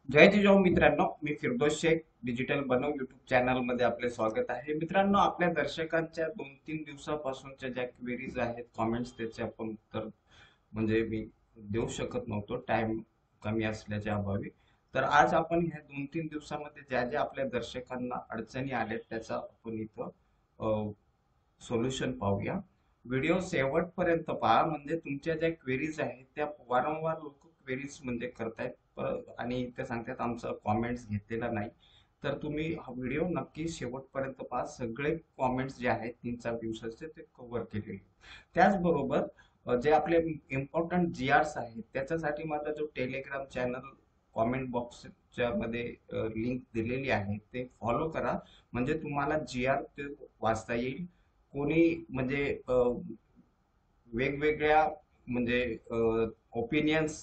जय जिजाऊ मित्रांनो, मी फिरदोस शेख डिजिटल बनव YouTube channel मध्ये आपले स्वागत आहे. मित्रांनो, आपल्या दर्शकांच्या 2-3 दिवसापासूनच्या ज्या क्वेरीज आहेत, कॉमेंट्स, त्याचे आपण उत्तर मी देऊ शकत नव्हतो, टाइम कमी असल्याच्या अभावी. तर आज आपण ह्या 2-3 दिवसामध्ये ज्या ज्या आपल्या दर्शकांना अडचणी आल्यात त्याचा आपण इथं सोल्युशन पाहूया. व्हिडिओ शेवटपर्यंत पहा, म्हणजे तुमच्या ज्या क्वेरीज आहेत त्या वारंवार लोक क्वेरीज करतायत, आणि ते सांगतात आमचा कॉमेंट्स घेतलेला नाही. तर तुम्ही हा व्हिडिओ नक्की शेवटपर्यंत पहा. सगळे कॉमेंट्स जे आहेत 3-4 दिवसाचे ते कव्हर केलेले. त्याचबरोबर जे आपले इम्पॉर्टंट जी आर्स आहेत त्याच्यासाठी माझा जो टेलिग्राम चॅनल कॉमेंट बॉक्सच्या मध्ये लिंक दिलेली आहे ते फॉलो करा. म्हणजे तुम्हाला जी आर ते वाचता येईल. कोणी वेगवेगळ्या म्हणजे ओपिनियन्स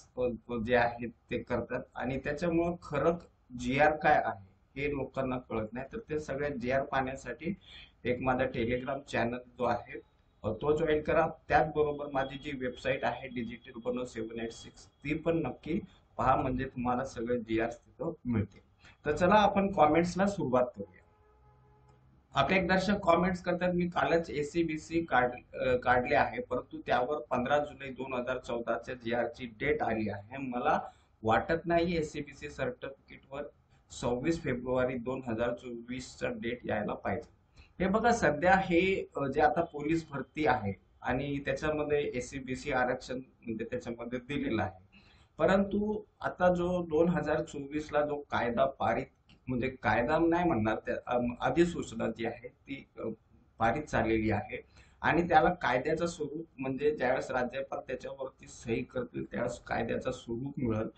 जे आहेत ते करतात, आणि त्याच्यामुळं खरं जी आर काय आहे हे लोकांना कळत नाही. तर ते सगळ्या जी आर पाहण्यासाठी एक माझा टेलिग्राम चॅनल जो आहे तो जॉईन करा. त्याचबरोबर माझी जी वेबसाईट आहे डिजिटल बनव 786 ती पण नक्की पहा, म्हणजे तुम्हाला सगळे जी आर तिथं मिळते. तर चला आपण कॉमेंट्सला सुरुवात करूया. आपले एक दर्शक कॉमेंट्स करतात, मी कालच एसीबीसी काढले आहे, परंतु त्यावर 15 जुलै 2014 जी आर ची डेट आली आहे. मला वाटत नाही एसीबीसी सर्टिफिकेट वर 26 फेब्रुवारी 2024 चा डेट यायला पाहिजे. हे बघा, सध्या हे जे आता पोलीस भरती आहे आणि त्याच्यामध्ये एसीबीसी आरक्षण त्याच्यामध्ये दिलेलं आहे. परंतु आता जो 2024 ला जो कायदा पारित, कायदा नाही म्हणणार, अधिसूचना जी आहे ती पारित झालेली आहे. आणि त्याला कायद्याचं स्वरूप, म्हणजे ज्यावेळेस राज्यपाल त्याच्यावरती सही करतील त्यावेळेस कायद्याचं स्वरूप मिळेल.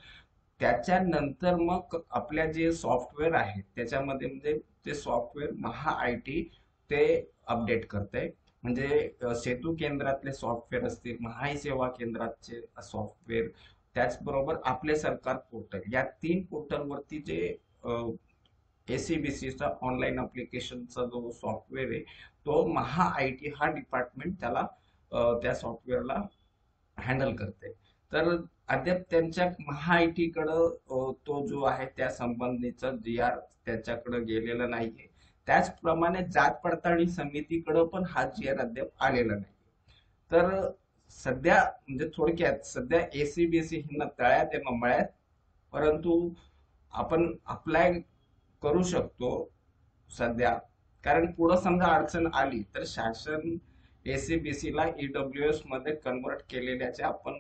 त्याच्यानंतर मग आपल्या जे सॉफ्टवेअर आहेत त्याच्यामध्ये ते सॉफ्टवेअर महा-आय-टी ते अपडेट करते. सेतू केंद्रातले सॉफ्टवेअर असतील, महाई सेवा केंद्राचे सॉफ्टवेअर, त्याचबरोबर आपले सरकार पोर्टल, या 3 पोर्टलवरती जे एसीबीसीचा ऑनलाईन अप्लिकेशनचा जो सॉफ्टवेअर आहे तो महा-आय-टी हा डिपार्टमेंट त्या सॉफ्टवेअरला हँडल करते. तर अद्याप त्यांच्या महा-आय-टी कडं तो जो आहे त्या संबंधीचा जी आर त्याच्याकडे गेलेला नाहीये. त्याचप्रमाणे जात पडताळणी समितीकडे पण हा जी आर अद्याप आलेला नाही. तर सध्या थोडक्यात सध्या एसीबीसी ही न तळ्यात आहे न मळ्यात. परंतु आपण अप्लाय करू शकतो सध्या, कारण पुढं समजा अडचण आली तर शासन एसीबीसी ला ईडब्ल्यूएस मध्ये कन्वर्ट केलेल्याचे आपण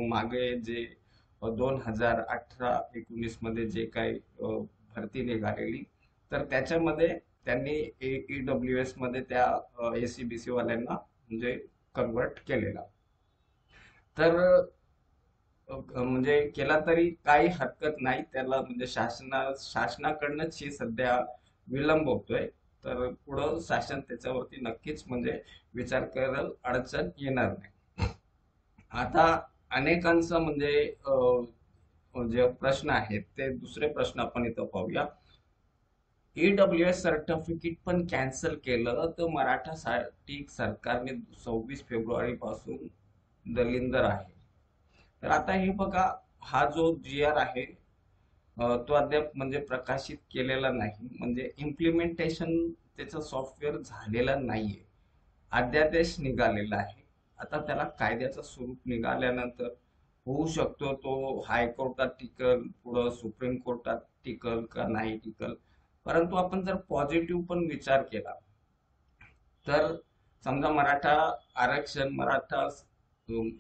मागे जे 2018-19 मध्ये जे काही भरती निघालेली, तर त्याच्यामध्ये त्यांनी ईडब्ल्यूएस मध्ये त्या एसीबीसी वाल्यांना कन्वर्ट केलेला. तर केला तरी काही हरकत नाही त्याला, शासनाकडनंच ही सध्या विलंब होतोय. तर पुढं शासन त्याच्यावरती नक्कीच विचार करेल, अडचण येणार नाही. आता अनेकांचं जे प्रश्न आहेत ते दुसरे प्रश्न आपण इथं पाहूया. ईडब्ल्यूएस सर्टिफिकेट पण कॅन्सल केलं तर मराठासाठी सरकारने 26 फेब्रुवारी पासून दलिंदर आहे. तर आता हे बघा, हा जो जी आर आहे तो अद्याप प्रकाशित केलेला नाही, इम्प्लिमेंटेशन त्याचं सॉफ्टवेअर झालेलं नाहीये. अध्यादेश निघालेला आहे. आता त्याला कायद्याचं स्वरूप निघाल्यानंतर होऊ शकतो तो हायकोर्टात टिकल, पुढं सुप्रीम कोर्टात टिकल का नाही टिकल. परंतु आपण जर पॉझिटिव्ह पण विचार केला तर समजा मराठा आरक्षण, मराठा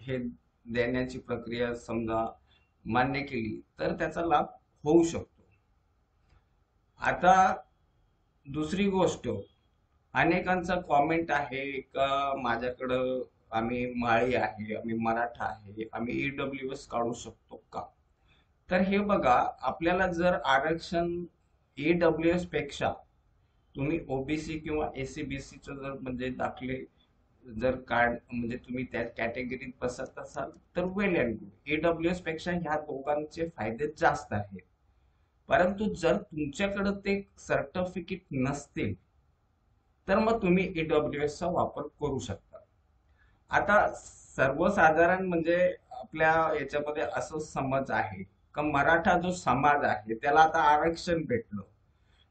हे देण्याची प्रक्रिया समजा मान्य केली तर त्याचा लाभ होऊ शकतो. आता दुसरी गोष्ट, अनेकांचा कॉमेंट आहे का माझ्याकडं, आम्ही माळी आहे, आम्ही मराठा आहे, आम्ही ईडब्ल्यूएस काढू शकतो का? तर हे बघा, आपल्याला जर आरक्षण ईडब्ल्यूएस पेक्षा तुम्ही ओबीसी किंवा एसीबीसी जर दाखले जर कार्ड तुम्ही त्या कॅटेगरीत बसत असाल तर वेल अँड गुड. ईडब्ल्यूएस पेक्षा ह्या दोघांचे फायदे जास्त आहेत. परंतु जर तुमच्याकडे ते सर्टिफिकेट नसतील तर मग तुम्ही ईडब्ल्यूएस चा वापर करू शकता. आता सर्वसाधारण आपल्या याच्यामध्ये असं समज आहे का मराठा जो समाज आहे त्याला आता आरक्षण भेटलं,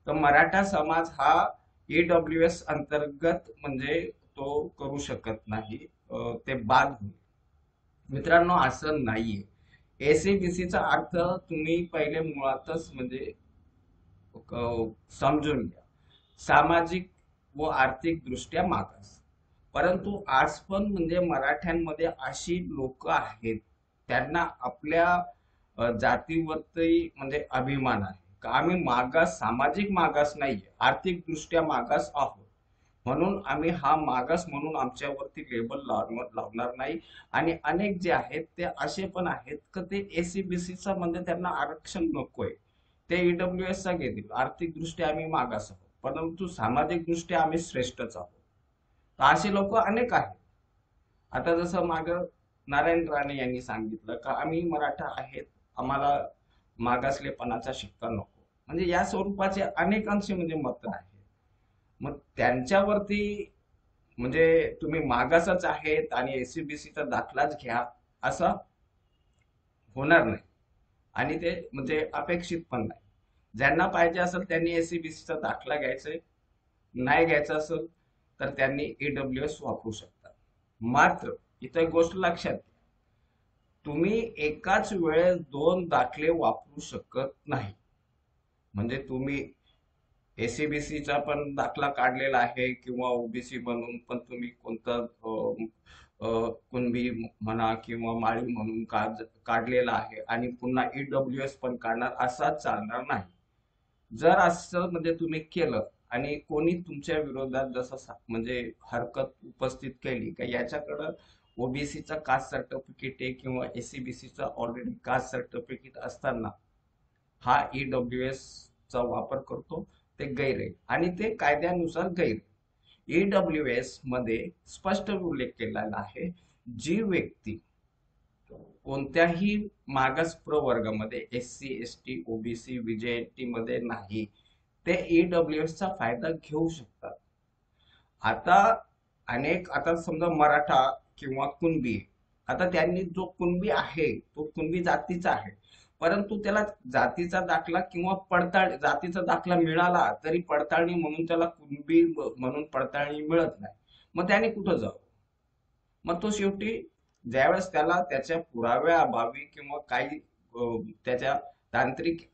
तर मराठा समाज हा ईडब्ल्यूएस अंतर्गत म्हणजे तो करू शकत नाही, ते बाद होईल. मित्रांनो, असं नाहीये. एसीबीसीचा अर्थ तुम्ही पहिले मुळातच म्हणजे समजून घ्या. सामाजिक व आर्थिक दृष्ट्या मागास. परंतु आज पण म्हणजे मराठ्यांमध्ये अशी लोक आहेत, त्यांना आपल्या जातीवरती म्हणजे अभिमान आहे का आम्ही मागास, सामाजिक मागास नाहीये, आर्थिक दृष्ट्या मागास आहोत. म्हणून आम्ही हा मागास म्हणून आमच्यावरती लेबल लावणार नाही. आणि अनेक जे आहेत ते असे पण आहेत की ते एसीबीसीचा म्हणजे त्यांना आरक्षण नकोय, ते ईडब्ल्यूएस चा घेतील. आर्थिक दृष्ट्या आम्ही मागास आहोत, परंतु सामाजिक दृष्ट्या आम्ही श्रेष्ठच आहोत. तर असे लोक अनेक आहेत. आता जसं माग नारायण राणे यांनी सांगितलं का आम्ही मराठा आहेत, आम्हाला मागासलेपणाचा शिक्का नको, म्हणजे या स्वरूपाचे अनेकांशी म्हणजे मत आहे. मग त्यांच्यावरती म्हणजे तुम्ही मागासच आहेत आणि एसीबीसीचा दाखलाच घ्या असं होणार नाही. आणि ते म्हणजे अपेक्षित पण नाही. ज्यांना पाहिजे असेल त्यांनी एसीबीसीचा दाखला घ्यायचा, नाही घ्यायचा असेल तर त्यांनी ईडब्ल्यूएस वापरू शकतात. मात्र इथं एक गोष्ट लक्षात घ्या, तुम्ही एकाच वेळेस दोन दाखले वापरू शकत नाही. म्हणजे तुम्ही एसीबीसीचा पण दाखला काढलेला आहे किंवा ओबीसी म्हणून पण तुम्ही कोणता कुणबी म्हणा किंवा माळी म्हणून काढलेला आहे आणि पुन्हा ईडब्ल्यूएस पण काढणार, असा चालणार नाही. जर असं म्हणजे तुम्ही केलं आणि कोणी तुमच्या विरोधात जसं म्हणजे हरकत उपस्थित केली का याच्याकडं ओबीसीचा कास्ट सर्टिफिकेट आहे किंवा एसीबीसीचा ऑलरेडी कास्ट सर्टिफिकेट असताना हा ईडब्ल्यूएस चा वापर करतो, ते गैर आहे आणि ते कायद्यानुसार गैर. ईडब्ल्यूएस मध्ये स्पष्ट उल्लेख केलेला आहे, जी व्यक्ती कोणत्याही मागास प्रवर्गामध्ये एससी एसटी ओबीसी व्हीजेटी मध्ये नाही, ते ईडब्ल्यूएस चा फायदा घेऊ शकतात. आता आता समजा मराठा किंवा कुणबी, आता त्यांनी जो कुणबी आहे तो कुणबी जातीचा आहे, परंतु त्याला जातीचा दाखला किंवा पडताळ जातीचा दाखला मिळाला तरी पडताळणी म्हणून त्याला कुणबी म्हणून पडताळणी मिळत नाही. मग त्याने कुठं जावं? मग तो शेवटी ज्यावेळेस त्याला त्याच्या पुराव्या अभावी किंवा काही त्याच्या तांत्रिक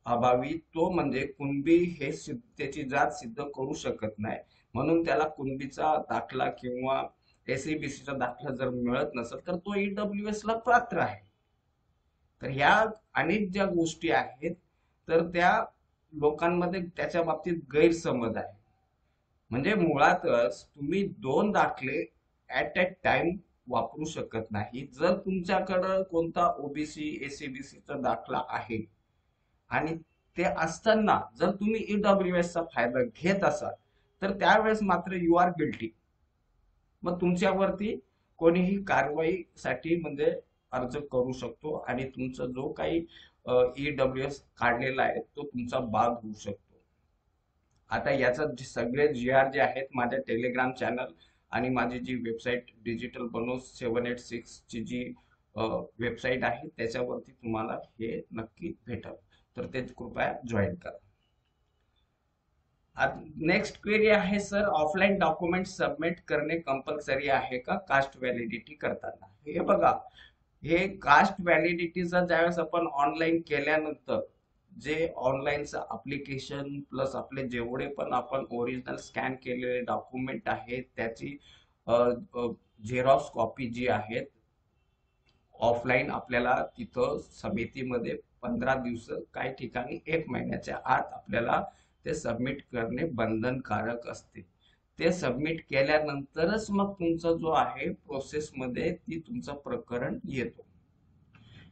अभावी तो म्हणजे कुणबी हे त्याची जात सिद्ध करू शकत नाही, म्हणून त्याला कुणबीचा दाखला किंवा एसीबीसीचा दाखला जर मिळत नसेल तर तो ईडब्ल्यूएस ला पात्र आहे. तर ह्या अनेक ज्या गोष्टी आहेत तर त्या लोकांमध्ये त्याच्या बाबतीत गैरसमज आहे. म्हणजे मुळातच तुम्ही दोन दाखले ऍट अ टाइम वापरू शकत नाही. जर तुमच्याकडं कोणता ओबीसी एसीबीसीचा दाखला आहे आणि ते असताना जर तुम्ही ईडब्ल्यूएस चा फायदा घेत असाल तर त्यावेळेस मात्र यू आर गिल्टी. मग तुमच्यावरती कोणीही कारवाईसाठी म्हणजे अर्ज करू शकतो आणि तुमचा जो काही ईडब्ल्यूएस काढलेला आहे तो तुमचा बाद होऊ शकतो. आता याचा सगळे जी आर जे आहेत माझ्या टेलिग्राम चॅनल आणि माझी जी वेबसाईट डिजिटल बनोस 786 ची जी वेबसाईट आहे त्याच्यावरती तुम्हाला हे नक्की भेटेल, तर ते कृपया जॉईन करा. नेक्स्ट क्वेरी आहे, सर ऑफलाईन डॉक्युमेंट सबमिट करणे कंपल्सरी आहे का कास्ट व्हॅलिडिटी करताना? हे बघा, हे कास्ट व्हॅलिडिटीचा ज्यावेळेस आपण ऑनलाईन केल्यानंतर जे ऑनलाईनचं अप्लिकेशन प्लस आपले जेवढे पण आपण ओरिजिनल स्कॅन केलेले डॉक्युमेंट आहेत त्याची झेरॉक्स कॉपी जी आहेत ऑफलाईन आपल्याला तिथं समितीमध्ये 15 दिवस, काही ठिकाणी 1 महिन्याच्या आत आपल्याला ते सबमिट करणे बंधनकारक असते. ते सबमिट केल्यानंतरच मग तुमचा जो आहे प्रोसेसमध्ये ती तुमचं प्रकरण येतो.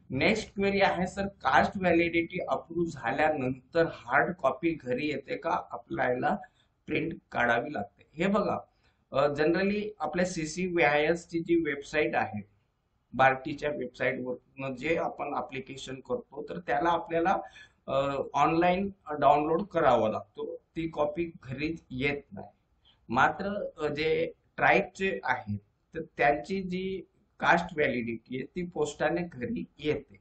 नेक्स्ट क्वेरी आहे, सर कास्ट व्हॅलिडिटी अप्रूव्ह झाल्यानंतर हार्ड कॉपी घरी येते का आपल्याला प्रिंट काढावी लागते? हे बघा, जनरली आपल्या CCVIS ची जी वेबसाईट आहे, बार्टीच्या वेबसाईटवर जे आपण अप्लिकेशन करतो तर त्याला आपल्याला ऑनलाईन डाउनलोड करावा लागतो, ती कॉपी घरी येत नाही. मात्र जे ट्राईबचे आहेत तर त्यांची जी कास्ट व्हॅलिडिटी आहे ती पोस्टाने घरी येते.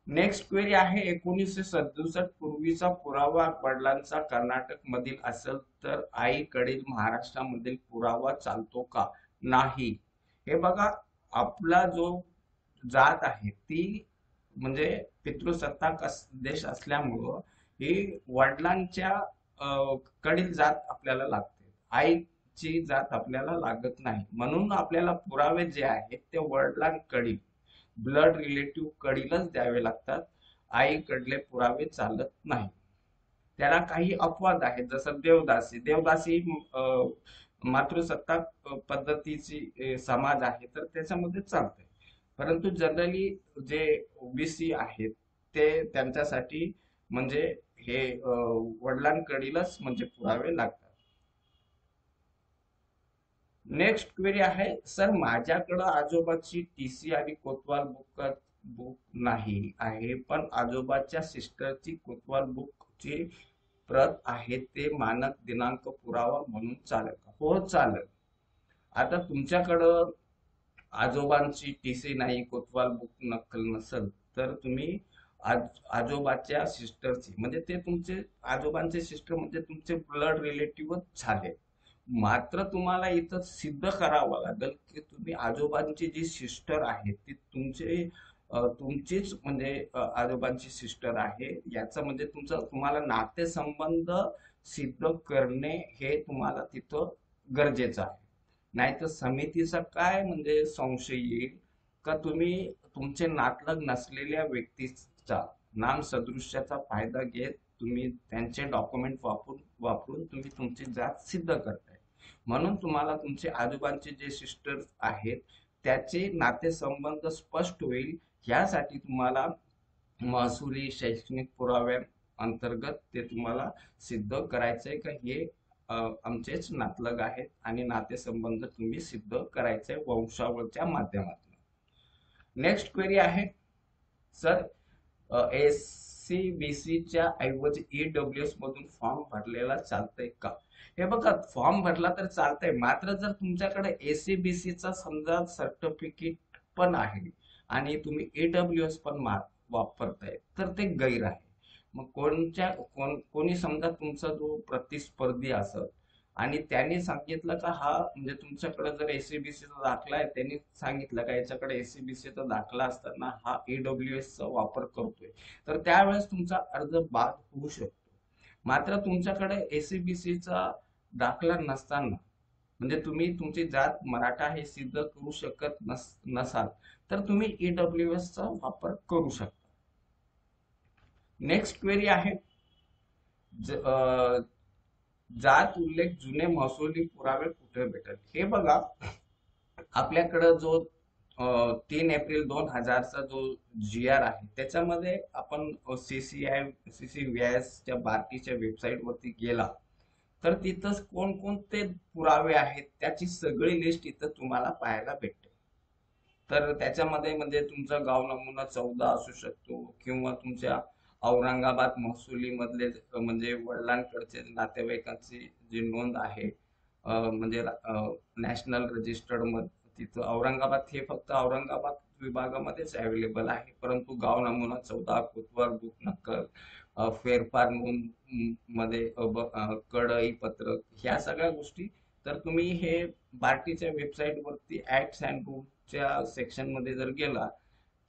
नेक्स्ट क्वेरी आहे, 1967 पूर्वीचा पुरावा वडिलांचा कर्नाटक मधील असेल तर आईकडील महाराष्ट्रामधील पुरावा चालतो का? नाही. हे बघा, आपला जो जात आहे ती म्हणजे पितृसत्ताक देश असल्यामुळं ही वडिलांच्या कडील जात आपल्याला लागते, आईची जात आपल्याला लागत नाही. म्हणून आपल्याला पुरावे जे आहेत ते वडिलांकडील ब्लड रिलेटिव्ह कडीलच द्यावे लागतात, आईकडले पुरावे चालत नाही. त्याला काही अपवाद आहेत, जसं देवदासी. देवदासी मातृसत्ताक पद्धतीची समाज आहे, तर त्याच्यामध्ये चालतंय. परंतु जनरली जे ओबीसी आहेत ते त्यांच्यासाठी म्हणजे हे वडिलांकडीलच म्हणजे पुरावे लागतात. नेक्स्ट क्वेरी आहे, सर माझ्याकडं आजोबाची टीसी आणि कोतवाल बुक नाही आहे, पण आजोबाच्या सिस्टरची कोतवाल बुकची प्रत आहे, ते मानक दिनांक पुरावा म्हणून चालेल का? हो, चालेल. आता तुमच्याकडं आजोबांची टीसी नाही, कोतवाल बुक नक्कल नसल, तर तुम्ही आज आजोबाच्या सिस्टरची म्हणजे ते तुमचे आजोबांचे सिस्टर म्हणजे तुमचे ब्लड रिलेटिव्हच झाले. मात्र तुम्हाला इथं सिद्ध करावं लागेल की तुम्ही आजोबांची जी सिस्टर आहे ती तुमचीच म्हणजे आजोबांची सिस्टर आहे, याचं म्हणजे तुम्हाला नातेसंबंध सिद्ध करणे हे तुम्हाला तिथं गरजेचं आहे. नाहीतर समितीचा काय म्हणजे संशय येईल का तुम्ही तुमचे नातलग नसलेल्या व्यक्तीचा नाम सदृश्याचा फायदा घेत तुम्ही त्यांचे डॉक्युमेंट वापरून तुम्ही तुमची जात सिद्ध करताय. म्हणून तुम्हाला तुमचे आजोबांचे जे सिस्टर आहेत त्याचे नातेसंबंध स्पष्ट होईल, यासाठी तुम्हाला महसुली शैक्षणिक पुराव्या अंतर्गत ते तुम्हाला सिद्ध करायचंय का हे आमचेच नातलग आहेत आणि नातेसंबंध तुम्ही सिद्ध करायचे वंशावळच्या माध्यमातून. नेक्स्ट क्वेरी आहे, सर एससीबीसीच्या ऐवजी ईडब्ल्यूएस मधून फॉर्म भरलेला चालतंय का? हे बघा, फॉर्म भरला तर चालतंय, मात्र जर तुमच्याकडे एससीबीसीचा समजा सर्टिफिकेट पण आहे आणि तुम्ही ईडब्ल्यूएस पण वापरताय तर ते गैर आहे. मग कोणी समजा तुमचा जो प्रतिस्पर्धी असत आणि त्यांनी सांगितलं का हा म्हणजे तुमच्याकडे जर एससीबीसीचा दाखला आहे, त्यांनी सांगितलं का याच्याकडे एससीबीसीचा दाखला असताना हा ईडब्ल्यूएस चा वापर करतोय, तर त्यावेळेस तुमचा अर्ज बाद होऊ शकतो. मात्र तुमच्याकडे एससीबीसीचा दाखला नसताना म्हणजे तुम्ही तुमची जात मराठा हे सिद्ध करू शकत नसाल तर तुम्ही ईडब्ल्यूएस चा वापर करू शकता. नेक्स्ट क्वेरी आहे, जात उल्लेख जुने महसुली पुरावे कुठे भेटेल? हे बघा, आपल्याकडं जो 3 एप्रिल 2000चा जो जी आर आहे त्याच्यामध्ये आपण CCVIS च्या बार्टीच्या वेबसाईट वरती गेला तर तिथं कोणकोणते पुरावे आहेत त्याची सगळी लिस्ट इथं तुम्हाला पाहायला भेटते. तर त्याच्यामध्ये म्हणजे तुमचा गाव नमुना 14 असू शकतो किंवा तुमच्या औरंगाबाद महसुली मधले म्हणजे वडिलांकडचे नातेवाईकांची जी नोंद आहे म्हणजे नॅशनल रजिस्टर्ड मध्ये तिथं औरंगाबाद हे फक्त औरंगाबाद विभागामध्येच अवेलेबल आहे, परंतु गाव नमुना 14, कोतवाल बुक नक्कल, फेरफार नोंद मध्ये कडई पत्रक, ह्या सगळ्या गोष्टी तर तुम्ही हे बार्टीच्या वेबसाईट वरती ऍक्ट्स अँड रूल्सच्या सेक्शन मध्ये जर गेला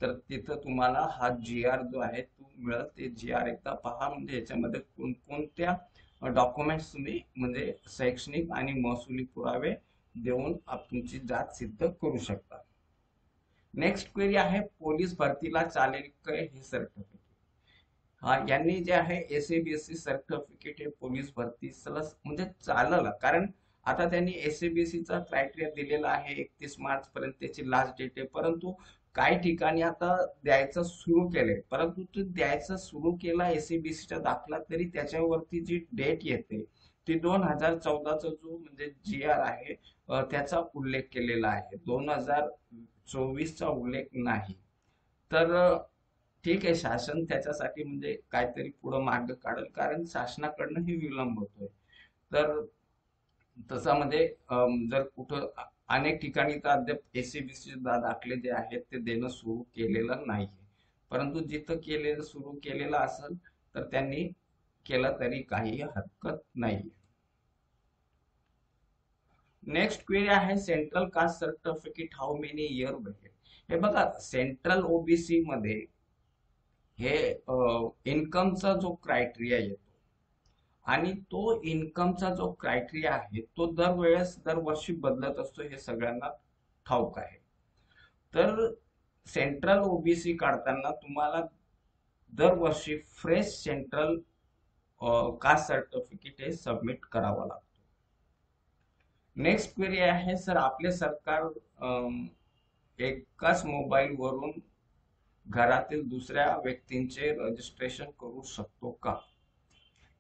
तर तिथं तुम्हाला हा जी आर जो आहे तो मिळेल. ते जी आर एकदा पहा, म्हणजे याच्यामध्ये कोणकोणत्या डॉक्युमेंट्स तुम्ही म्हणजे शैक्षणिक आणि महसुली पुरावे देऊन तुमची जात सिद्ध करू शकता. नेक्स्ट क्वेरी आहे, पोलीस भरतीला चालेल काय हे सर्टिफिकेट? हा, यांनी जे आहे एसएबीसी सर्टिफिकेट हे पोलीस भरतीला म्हणजे चाललं, कारण आता त्यांनी एसएबीसीचा क्रायटेरिया दिलेला आहे 31 मार्च पर्यंत त्याची लास्ट डेट आहे, परंतु काही ठिकाणी आता द्यायचं सुरू केलंय, परंतु तो द्यायचं सुरू केला एसएबीसीचा दाखला तरी त्याच्यावरती जी डेट येते ती 2014चा जो म्हणजे जी आर आहे त्याचा उल्लेख केलेला आहे, 2024चा उल्लेख नाही. तर ठीक आहे, शासन त्याच्यासाठी म्हणजे काहीतरी पुढं मार्ग काढेल, कारण शासनाकडनं ही विलंब होतोय. तर तसं म्हणजे जर कुठं अनेक ठिकाणी तर अद्याप एससीबीसी दाखले जे आहेत ते देणं सुरू केलेलं नाहीये. परंतु जिथं केलेलं सुरू केलेलं असेल तर त्यांनी केलं तरी काही हरकत नाही. नेक्स्ट क्वेरी आहे central caste certificate how many year valid. हे बघा, सेंट्रल ओबीसी मध्ये हे इन्कमचा जो क्रायटेरिया येतो आणि तो इन्कमचा जो क्रायटेरिया आहे तो दरवर्षी बदलत असतो, हे सगळ्यांना ठाऊक आहे. तर सेंट्रल ओबीसी काढताना तुम्हाला दरवर्षी फ्रेश सेंट्रल कास्ट सर्टिफिकेट हे सबमिट करावं लागतं. नेक्स्ट क्वेरी आहे सर, आपले सरकार एकाच मोबाईल वरून घरातील दुसऱ्या व्यक्तींचे रजिस्ट्रेशन करू शकतो का?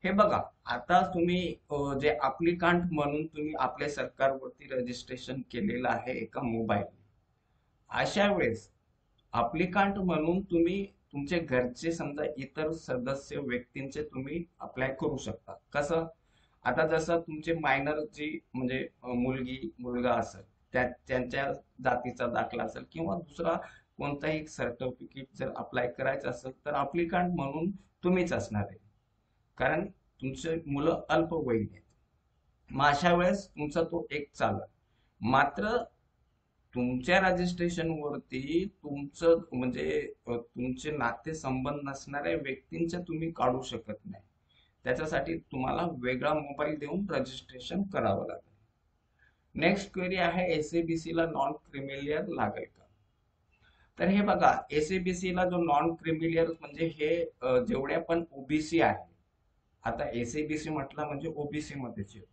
हे बघा, आता तुम्ही जे अप्लिकांट म्हणून तुम्ही आपल्या सरकारवरती रजिस्ट्रेशन केलेलं आहे एका मोबाईल, अशा वेळेस अप्लिकांट म्हणून तुम्ही तुमचे घरचे समजा इतर सदस्य व्यक्तींचे तुम्ही अप्लाय करू शकता. कसं? आता जसं तुमचे मायनर जी म्हणजे मुलगी मुलगा असेल त्यांच्या जातीचा दाखला असेल किंवा दुसरा कोणताही सर्टिफिकेट जर अप्लाय करायचं असेल तर अप्लिकांट म्हणून तुम्हीच असणार आहे, कारण तुमचे मुलं अल्पवयीन आहेत. मग अशा वेळेस तुमचा तो एक चालला. मात्र तुमच्या रजिस्ट्रेशन वरती तुमचं म्हणजे तुमचे नाते संबंध नसणाऱ्या व्यक्तींचे तुम्ही काढू शकत नाही. त्याच्यासाठी तुम्हाला वेगळा मोबाईल देऊन रजिस्ट्रेशन करावं लागेल. नेक्स्ट क्वेरी आहे एसएबीसी ला नॉन क्रिमिलियर लागेल का? तर हे बघा, एसएबीसी ला जो नॉन क्रिमिलियर म्हणजे हे जेवढ्या पण ओबीसी आहे, आता एसएबीसी म्हटलं म्हणजे ओबीसी मध्येच येतो,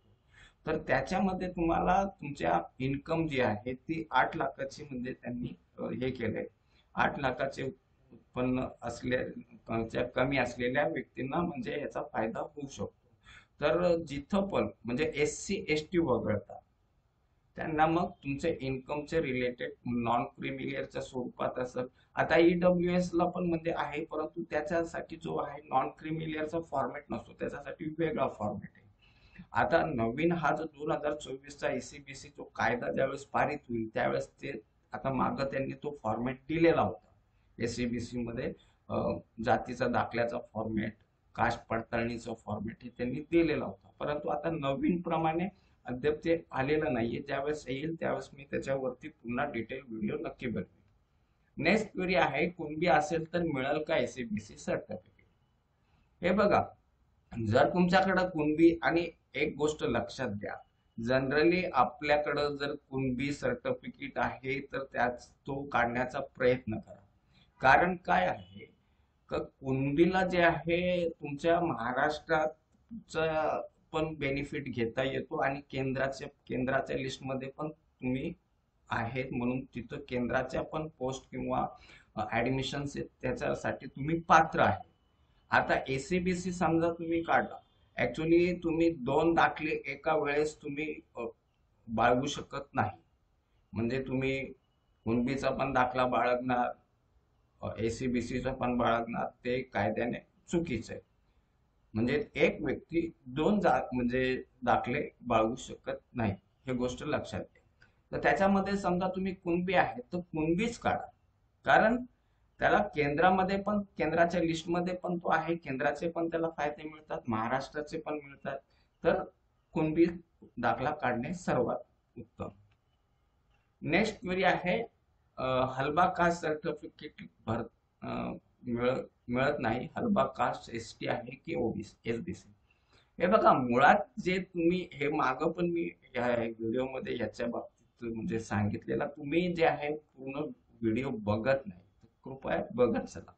तर त्याच्यामध्ये तुम्हाला तुमच्या इन्कम जी आहे ती 8 लाखाची म्हणजे त्यांनी हे केलंय. 8 लाखाचे उत्पन्न असल्या कमी असलेल्या व्यक्तींना म्हणजे याचा फायदा होऊ शकतो. तर जिथं पण म्हणजे एससी एसटी वगळता त्यांना मग तुमचे इन्कमचे रिलेटेड नॉन क्रिमिलियरच्या स्वरूपात असेल. आता ईडब्ल्यूएस ला पण म्हणजे आहे, परंतु त्याच्यासाठी जो आहे नॉन क्रिमिलियरचा फॉर्मॅट नसतो, त्याच्यासाठी वेगळा फॉर्मॅट आहे. आता नवीन हा जो 2024चा एसीबीसी जो कायदा ज्यावेळेस पारित होईल त्यावेळेस ते आता मागं त्यांनी तो फॉर्मॅट दिलेला होता एसीबीसी मध्ये. जातीचा दाखल्याचा फॉर्मॅट, कास्ट पडताळणीचा फॉर्मॅट हे त्यांनी दिलेला होता, परंतु आता नवीन प्रमाणे अद्याप ते आलेलं नाहीये. ज्यावेळेस येईल त्यावेळेस मी त्याच्यावरती पुन्हा डिटेल व्हिडिओ नक्की बनवेन. नेक्स्ट क्वेरी आहे, कुणबी असेल तर मिळेल का एसीबीसी सर्टिफिकेट? हे बघा, जर तुमच्याकडे कुणबी, आणि एक गोष्ट लक्षात द्या, जनरली आपल्याकडं जर कुणबी सर्टिफिकेट आहे तर त्याच तो काढण्याचा प्रयत्न करा. कारण काय आहे का, कुणबीला जे आहे तुमच्या महाराष्ट्राचा पण बेनिफिट घेता येतो आणि केंद्राच्या लिस्टमध्ये पण तुम्ही आहेत म्हणून तिथं केंद्राच्या पण पोस्ट किंवा ऍडमिशन त्याच्यासाठी तुम्ही पात्र आहे. आता एसीबीसी समजा तुम्ही काढला, ऍक्च्युली तुम्ही 2 दाखले एका वेळेस तुम्ही बाळगू शकत नाही. म्हणजे तुम्ही कुणबीचा पण दाखला बाळगणार, एसीबीसीचा पण बाळगणार, ते कायद्याने चुकीचं आहे. म्हणजे एक व्यक्ती 2 म्हणजे दाखले बाळगू शकत नाही, हे गोष्ट लक्षात घ्या. तर त्याच्यामध्ये समजा तुम्ही कुणबी आहे तर कुणबीच काढा, कारण त्याला केंद्रामध्ये पण केंद्राच्या लिस्टमध्ये पण तो आहे, केंद्राचे पण त्याला फायदे मिळतात, महाराष्ट्राचे पण मिळतात. तर कुणबी दाखला काढणे सर्वात उत्तम. नेक्स्ट क्वेरी आहे, हलबा कास्ट सर्टिफिकेट मिळत नाही, हलबा कास्ट एसटी आहे की ओबीसी एसबीसी? हे बघा, मुळात जे तुम्ही हे मागं पण मी या व्हिडिओमध्ये याच्या बाबतीत म्हणजे सांगितलेला, तुम्ही जे आहे पूर्ण व्हिडिओ बघत नाही, कृपया बघत चला.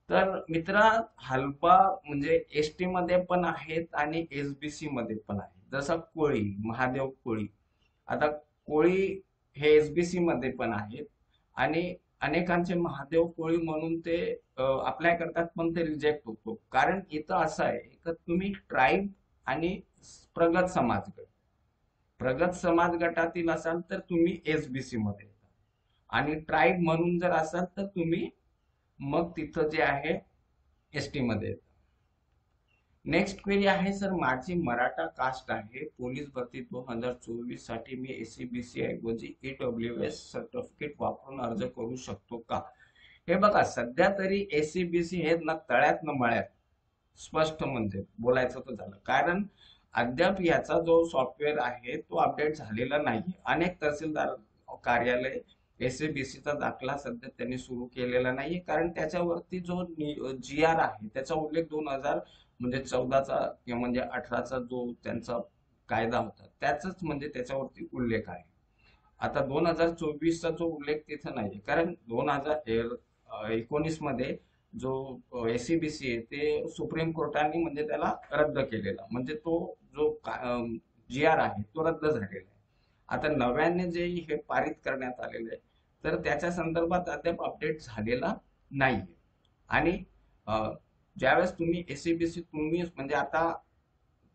तर मित्रा, हलबा म्हणजे एसटी मध्ये पण आहेत आणि एसबीसी मध्ये पण आहे. जसं कोळी, महादेव कोळी, आता कोळी हे एसबीसी मध्ये पण आहेत आणि अनेकांचे महादेव कोळी म्हणून ते अप्लाय करतात पण ते रिजेक्ट होतो. कारण इथं असं आहे की तुम्ही ट्राईब आणि प्रगत समाज गटातील असाल तर तुम्ही एसबीसी मध्ये येता, आणि ट्राईब म्हणून जर असाल तर तुम्ही मग तिथं जे आहे एसटी मध्ये येतं. नेक्स्ट क्वेरी आहे, सर माझी मराठा कास्ट आहे, पोलीस भरती 2024 साठी मी एसीबीसी ऐवजी ईडब्ल्यूएस सर्टिफिकेट वापरून अर्ज करू शकतो का? हे बघा, सध्या तरी एसीबीसी हे ना तळ्यात न मळ्यात, स्पष्ट म्हणजे बोलायचं तर झालं. कारण अद्याप याचा जो सॉफ्टवेअर आहे तो अपडेट झालेला नाहीये. अनेक तहसीलदार कार्यालय एसएबीसीचा दाखला सध्या त्यांनी सुरू केलेला नाहीये, कारण त्याच्यावरती जो जी आर आहे त्याचा उल्लेख 2000 म्हणजे 14चा किंवा म्हणजे 18चा जो त्यांचा कायदा होता त्याचाच म्हणजे त्याच्यावरती उल्लेख आहे. आता 2024चा जो उल्लेख तिथं नाहीये, कारण 2019 मध्ये जो एसीबीसी आहे ते सुप्रीम कोर्टाने म्हणजे त्याला रद्द केलेला, म्हणजे तो जो जी आर आहे तो रद्द झालेला आहे. आता नव्याने जे हे पारित करण्यात आलेलं आहे तर त्याच्या संदर्भात अद्याप अपडेट झालेला नाहीये. आणि ज्यावेळेस तुम्ही एसीबीसी तुम्ही म्हणजे आता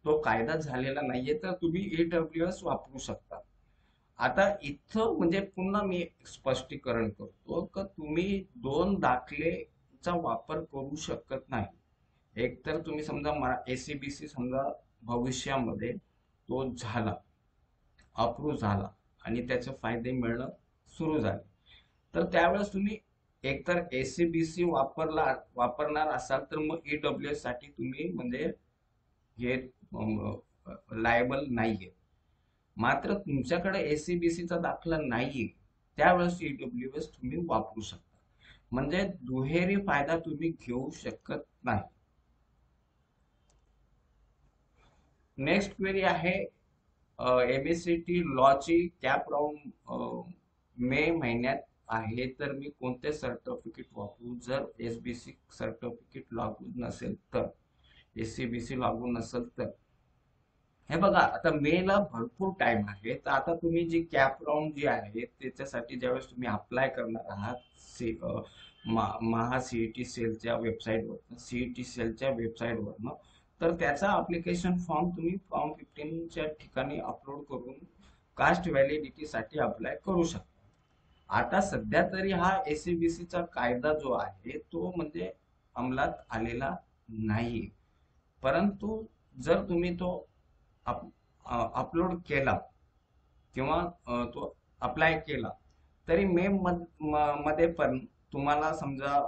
तो कायदा झालेला नाहीये तर तुम्ही ईडब्ल्यूएस वापरू शकता. आता इथं म्हणजे पुन्हा मी स्पष्टीकरण करतो की तुम्ही दोन दाखलेचा वापर करू शकत नाही. एक तर तुम्ही समजा एसीबीसी समजा भविष्यामध्ये तो झाला, अप्रूव्ह झाला आणि त्याचे फायदे मिळणं सुरू झाले, तर त्यावेळेस तुम्ही एकतर एसीबीसी वापरणार असाल तर मग ईडब्ल्यूएस साठी तुम्ही म्हणजे हे लायबल नाहीये. मात्र तुमच्याकडे एसीबीसीचा दाखला नाहीये त्यावेळेस ईडब्ल्यूएस तुम्ही वापरू शकता. म्हणजे दुहेरी फायदा तुम्ही घेऊ शकत नाही. नेक्स्ट क्वेरी आहे, एबीसीटी लॉची कॅप राऊंड मे महिन्यात आहे तर मी कोणते सर्टिफिकेट वापरू जर एसबीसी सर्टिफिकेट लागू नसेल तर, एसीबीसी लागू नसेल तर. हे बघा, आता मे ला भरपूर टाइम आहे, तर आता तुम्ही जी कॅप राऊंड जी आहे त्याच्यासाठी ज्यावेळेस तुम्ही अप्लाय करणार आहात महा सीईटी सेलच्या वेबसाईटवर, सीईटी सेलच्या वेबसाईटवरनं, तर त्याचा अप्लिकेशन फॉर्म तुम्ही फॉर्म 15च्या ठिकाणी अपलोड करून कास्ट व्हॅलिडिटी साठी अप्लाय करू शकता. आता सध्या तरी हा एसीबीसीचा कायदा जो आहे तो म्हणजे अंमलात आलेला नाही, परंतु जर तुम्ही तो अपलोड केला किंवा तो अप्लाय केला तरी मे मध्ये पण तुम्हाला समजा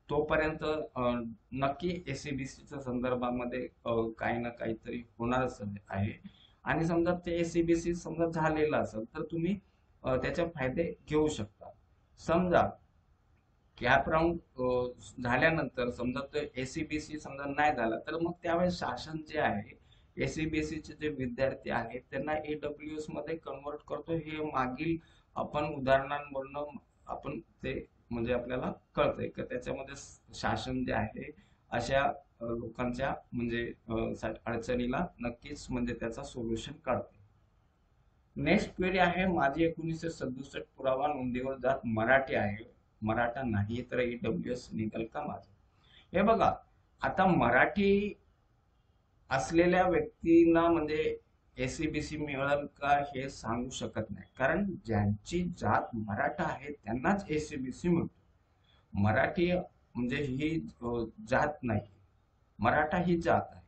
तोपर्यंत नक्की एसीबीसीच्या संदर्भामध्ये काही ना काहीतरी होणारच आहे. आणि समजा ते एसीबीसी समजा झालेलं असेल तर तुम्ही त्याचे फायदे घेऊ शकता. समजा कॅप राऊंड झाल्यानंतर समजा तो एसीबीसी समजा नाही झाला तर मग त्यावेळेस शासन जे आहे एसीबीसीचे जे विद्यार्थी आहेत त्यांना ईडब्ल्यूएस मध्ये कन्वर्ट करतो. हे मागील आपण उदाहरणांवरून आपण ते म्हणजे आपल्याला कळतंय की त्याच्यामध्ये शासन जे आहे अशा लोकांच्या म्हणजे अडचणीला नक्कीच म्हणजे त्याचा सोल्युशन काढते. नेक्स्ट क्वेरी आहे, माझी 1967 पुरावा नोंदीवर जात मराठी आहे, मराठा नाही तर ईडब्ल्यूएस निघेल का माझं? हे बघा, आता मराठी असलेल्या व्यक्तींना म्हणजे एसीबीसी मिळेल का हे सांगू शकत नाही, कारण ज्यांची जात मराठा आहे त्यांनाच एसीबीसी मिळतो. मराठी म्हणजे ही जात नाही, मराठा ही जात आहे.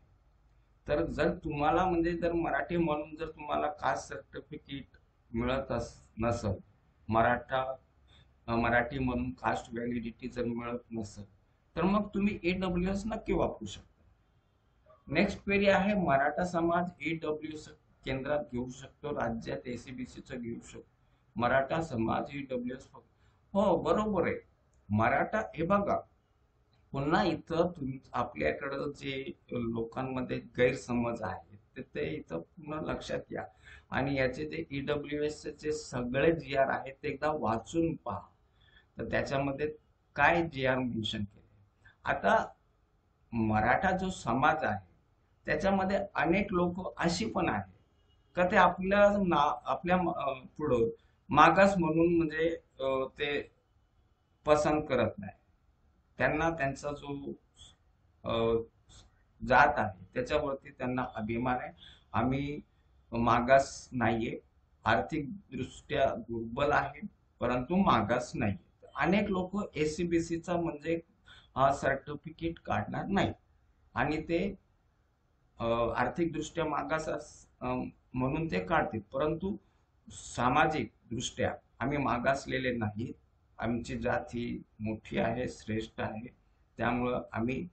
तर जर तुम्हाला म्हणजे जर मराठी म्हणून जर तुम्हाला कास्ट सर्टिफिकेट मिळत नसल, मराठा मराठी म्हणून कास्ट व्हॅलिडिटी जर मिळत नसेल तर मग तुम्ही ईडब्ल्यूएस नक्की वापरू शकता. नेक्स्ट क्वेरी आहे, मराठा समाज ईडब्ल्यूएस केंद्रात घेऊ शकतो, राज्यात एसीबीसीचं घेऊ शकतो, मराठा समाज ईडब्ल्यूएस फक्त. हो, बरोबर आहे. मराठा हे बघा, पुन्हा इथं आपल्याकडं जे लोकांमध्ये गैरसमज आहे ते इथं पुन्हा लक्षात घ्या आणि याचे जे ईडब्ल्यूएस चे सगळे जी आर आहेत ते एकदा वाचून पहा, तर त्याच्यामध्ये काय जी आर मेन्शन केले. आता मराठा जो समाज आहे त्याच्यामध्ये अनेक लोक अशी पण आहे का ते आपल्या पुढं मागास म्हणून म्हणजे ते पसंत करत नाही. त्यांना त्यांचा जो जात आहे त्याच्यावरती त्यांना अभिमान आहे. आम्ही मागास नाहीये, आर्थिक दृष्ट्या दुर्बल आहे परंतु मागास नाही. अनेक लोक एसीबीसीचा म्हणजे सर्टिफिकेट काढणार नाही आणि ते आर्थिक दृष्ट्या मागास म्हणून ते काढतील, परंतु सामाजिक दृष्ट्या आम्ही मागासलेले नाहीत आमची जात ही मोठी आहे, श्रेष्ठ आहे, त्यामुळं आम्ही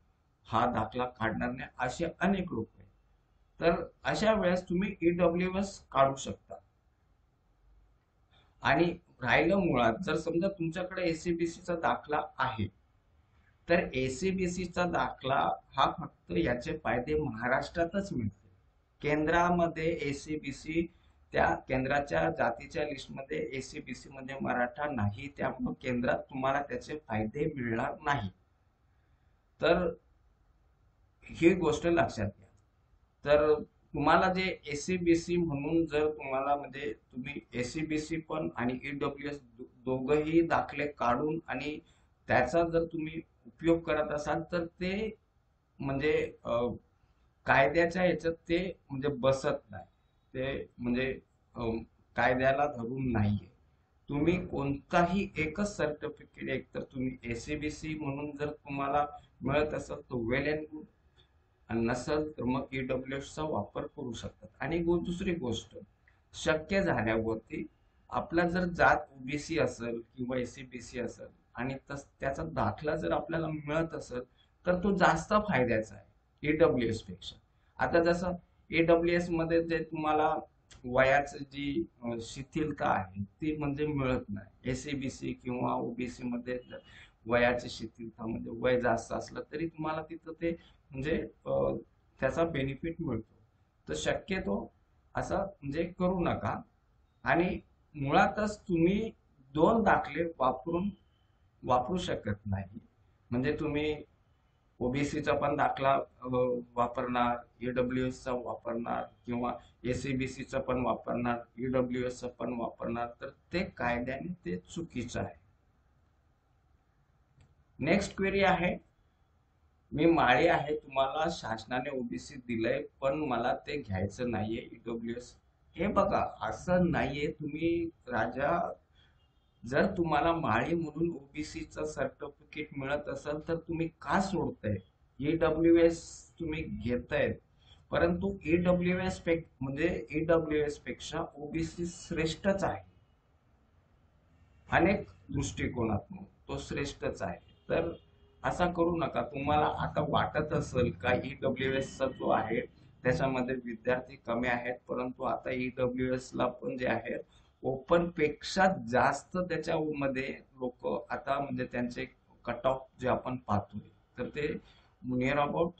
हा दाखला काढणार नाही, असे अनेक लोक आहेत. तर अशा वेळेस तुम्ही ईडब्ल्यूएस काढू शकता. आणि राहिलं मुळात जर समजा तुमच्याकडे एसीबीसीचा दाखला आहे, तर एसीबीसीचा दाखला हा फक्त याचे फायदे महाराष्ट्रातच मिळते. केंद्रामध्ये एसीबीसी, त्या केंद्राच्या जातीच्या लिस्टमध्ये एसीबीसी मध्ये मराठा नाही, त्यामुळे केंद्रात तुम्हाला त्याचे फायदे मिळणार नाही. तर ही गोष्ट लक्षात घ्या. तर तुम्हाला जे एसीबीसी म्हणून जर तुम्हाला म्हणजे तुम्ही एसीबीसी पण आणि ईडब्ल्यूएस दोघही दाखले काढून आणि त्याचा जर तुम्ही उपयोग करत असाल तर ते म्हणजे कायद्याच्या ह्याच्यात ते म्हणजे बसत नाही, ते म्हणजे कायद्याला धरून नाहीये. तुम्ही कोणताही एकच सर्टिफिकेट, एक तर तुम्ही एसीबीसी म्हणून जर तुम्हाला मिळत असेल तर वेल अँड गुड, आणि नसेल तर मग ईडब्ल्यूएस चा वापर करू शकतात. आणि दुसरी गोष्ट, शक्य झाल्यावरती आपला जर जात ओबीसी असेल किंवा एसीबीसी असेल आणि त्याचा दाखला जर आपल्याला मिळत असेल तर तो जास्त फायद्याचा आहे ईडब्ल्यूएस पेक्षा. आता जसं ईडब्ल्यूएस मध्ये जे तुम्हाला वयाची जी शिथिलता आहे ती म्हणजे मिळत नाही. एसीबीसी किंवा ओबीसी मध्ये वयाची शिथिलता म्हणजे वय जास्त असलं तरी तुम्हाला तिथं ते म्हणजे त्याचा बेनिफिट मिळतो. तर शक्यतो असं म्हणजे करू नका. आणि मुळातच तुम्ही दोन दाखले वापरू शकत नाही. म्हणजे तुम्ही ओबीसीचा पण दाखला वापरणार, ईडब्ल्यूएस चा वापरणार किंवा एसीबीसीचा पण वापरणार, ईडब्ल्यूएस चा पण वापरणार, तर ते कायद्याने ते चुकीचं आहे. नेक्स्ट क्वेरी आहे, मी माळी आहे, तुम्हाला शासनाने ओबीसी दिलंय पण मला ते घ्यायचं नाहीये ईडब्ल्यूएस. हे बघा, असं नाहीये. तुम्ही राजा, जर तुम्हाला माळी म्हणून ओबीसीचं सर्टिफिकेट मिळत असेल तर तुम्ही का सोडताय? ईडब्ल्यूएस तुम्ही घेतायत, परंतु ईडब्ल्यूएस म्हणजे ईडब्ल्यूएस पेक्षा ओबीसी श्रेष्ठच आहे. अनेक दृष्टिकोनातून तो श्रेष्ठच आहे. तर असा करू नका. तुम्हाला आता वाटत असेल का ईडब्ल्यूएस चा जो आहे त्याच्यामध्ये विद्यार्थी कमी आहेत, परंतु आता ईडब्ल्यूएस ला पण जे आहे ओपन पेक्षा जास्त त्याच्यामध्ये लोक आता म्हणजे त्यांचे कट ऑफ जे आपण पाहतोय तर ते नियर अबाउट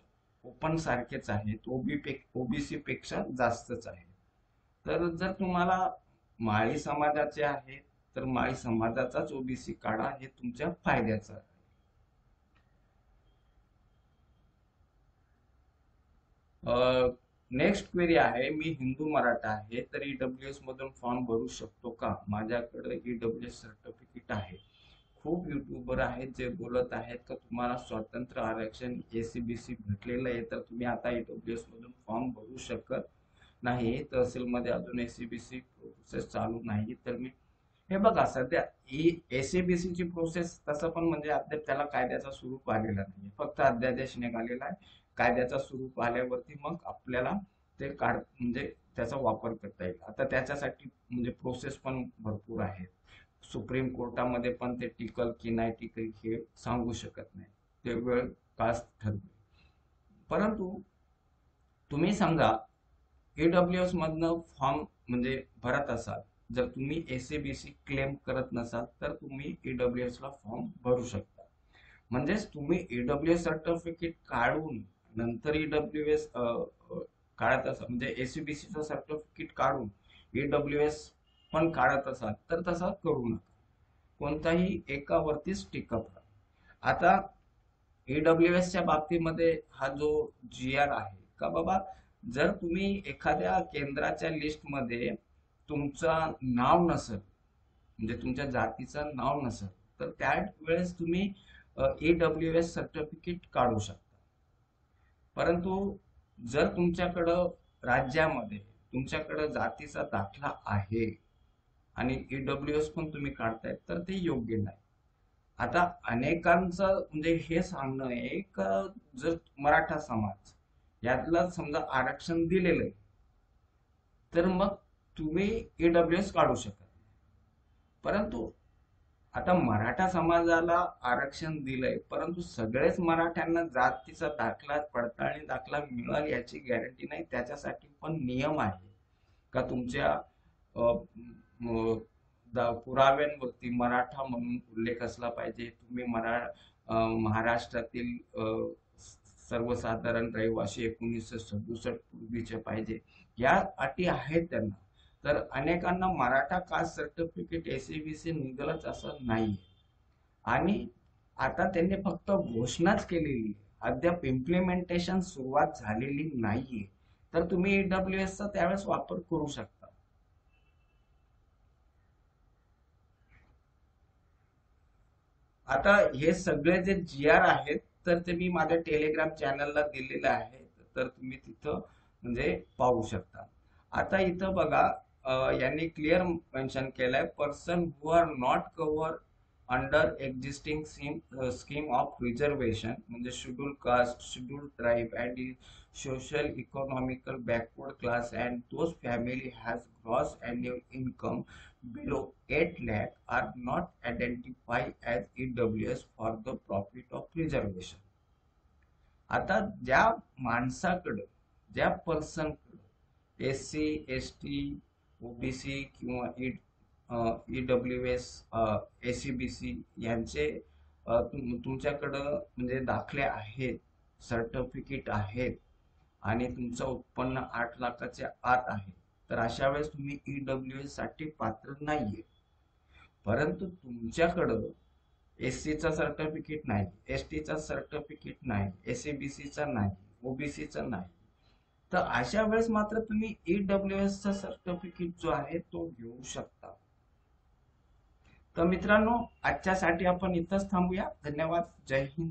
ओपन सारखेच आहेत, ओबीसी पेक्षा जास्तच आहे. तर जर तुम्हाला माळी समाजाचे आहेत तर माळी समाजाचाच ओबीसी काढा, हे तुमच्या फायद्याचं आहे. नेक्स्ट क्वेरी आहे, मी हिंदू मराठा आहे तर ईडब्ल्यूएस मधून फॉर्म भरू शकतो का? माझ्याकडे ईडब्ल्यूएस सर्टिफिकेट आहे. खूप युट्यूबर आहेत जे बोलत आहेत का तुम्हाला स्वतंत्र आरक्षण एसीबीसी भेटलेलं आहे तर तुम्ही आता ईडब्ल्यूएस मधून फॉर्म भरू शकत नाही. तहसीलमध्ये अजून एसीबीसी प्रोसेस चालू नाही. तर मी हे बघा, सध्या एसीबीसी ची प्रोसेस तसं पण म्हणजे अद्याप त्याला कायद्याचा स्वरूप आलेला नाही, फक्त अध्यादेश निघालेला आहे. कायद्याचा स्वरूप आल्यावरती मग आपल्याला ते म्हणजे त्याचा वापर करता येईल. आता त्याच्यासाठी म्हणजे प्रोसेस पण भरपूर आहे. सुप्रीम कोर्टामध्ये पण ते टिकल की नाही टिकल हे सांगू शकत नाही, ते वेळ काळ ठरवेल. परंतु तुम्ही समजा ईडब्ल्यूएस मधनं फॉर्म म्हणजे भरत असाल, जर तुम्ही एसीबीसी क्लेम करत नसाल तर तुम्ही ईडब्ल्यूएस ला फॉर्म भरू शकता. म्हणजेच तुम्ही ईडब्ल्यूएस सर्टिफिकेट काढून नंतर ईडब्ल्यूएस काढत असाल, म्हणजे एसीबीसी चं सर्टिफिकेट काढून ईडब्ल्यूएस पण काढत असाल तर तसा करू नका. कोणताही एकावरतीच टिकत राहा. आता ईडब्ल्यूएस च्या बाबतीमध्ये हा जो जीआर आहे का बाबा, जर तुम्ही एखाद्या केंद्राच्या लिस्टमध्ये तुमचं नाव नसेल, म्हणजे तुमच्या जातीचं नाव नसेल, तर त्या वेळेस तुम्ही ईडब्ल्यूएस सर्टिफिकेट काढू शकता. परंतु जर तुमच्याकडं राज्यामध्ये तुमच्याकडं जातीचा दाखला आहे आणि ईडब्ल्यूएस पण तुम्ही काढताय तर ते योग्य नाही. आता अनेकांचं म्हणजे हे सांगणं आहे का जर मराठा समाज यातला समजा आरक्षण दिलेलं आहे तर मग तुम्ही ईडब्ल्यूएस काढू शकत. परंतु आता मराठा समाजाला आरक्षण दिलंय, परंतु सगळेच मराठ्यांना जातीचा दाखला, पडताळणी दाखला मिळेल याची गॅरंटी नाही. त्याच्यासाठी पण नियम आहे का तुमच्या अ, म, पुराव्यांवरती मराठा म्हणून उल्लेख असला पाहिजे. तुम्ही महाराष्ट्रातील सर्वसाधारण रहिवासी 1967 पूर्वीचे पाहिजे, या अटी आहेत त्यांना. तर अनेकांना मराठा कास्ट सर्टिफिकेट एसीबीसी निघालच असं नाही. आणि आता त्यांनी फक्त घोषणाच केलेली आहे, अद्याप इम्प्लिमेंटेशन सुरुवात झालेली नाहीये. तर तुम्ही ईडब्ल्यूएस चा त्यावेळेस वापर करू शकता. आता हे सगळे जे जी आर आहेत, तर ते मी माझ्या टेलिग्राम चॅनलला दिलेले आहे, तर तुम्ही तिथं म्हणजे पाहू शकता. आता इथं बघा, यांनी क्लिअर मेन्शन केलंय, person who are not cover under existing scheme of reservation, म्हणजे schedule caste, schedule tribe and social economical backward class and those family has gross annual income below 8 lakh are not identified as EWS for the profit of reservation. आता ज्या माणसाकडं, ज्या पर्सनकडं S C, S T, OBC किंवा EWS, SEBC यांचे तुमच्याकडं म्हणजे दाखले आहेत, सर्टिफिकेट आहेत, आणि तुमचं उत्पन्न 8 लाखाच्या आत आहे, तर अशा वेळेस तुम्ही ईडब्ल्यूएस साठी पात्र नाहीये. परंतु तुमच्याकडं एससीचा सर्टिफिकेट नाही, एसटीचा सर्टिफिकेट नाही, एससीबीसीचा नाही, ओबीसीचा नाही, तर अशा वेळेस मात्र तुम्ही ईडब्ल्यूएस चा सर्टिफिकेट जो आहे तो घेऊ शकता. तर मित्रांनो, आजच्यासाठी आपण इथंच थांबूया. धन्यवाद. जय हिंद.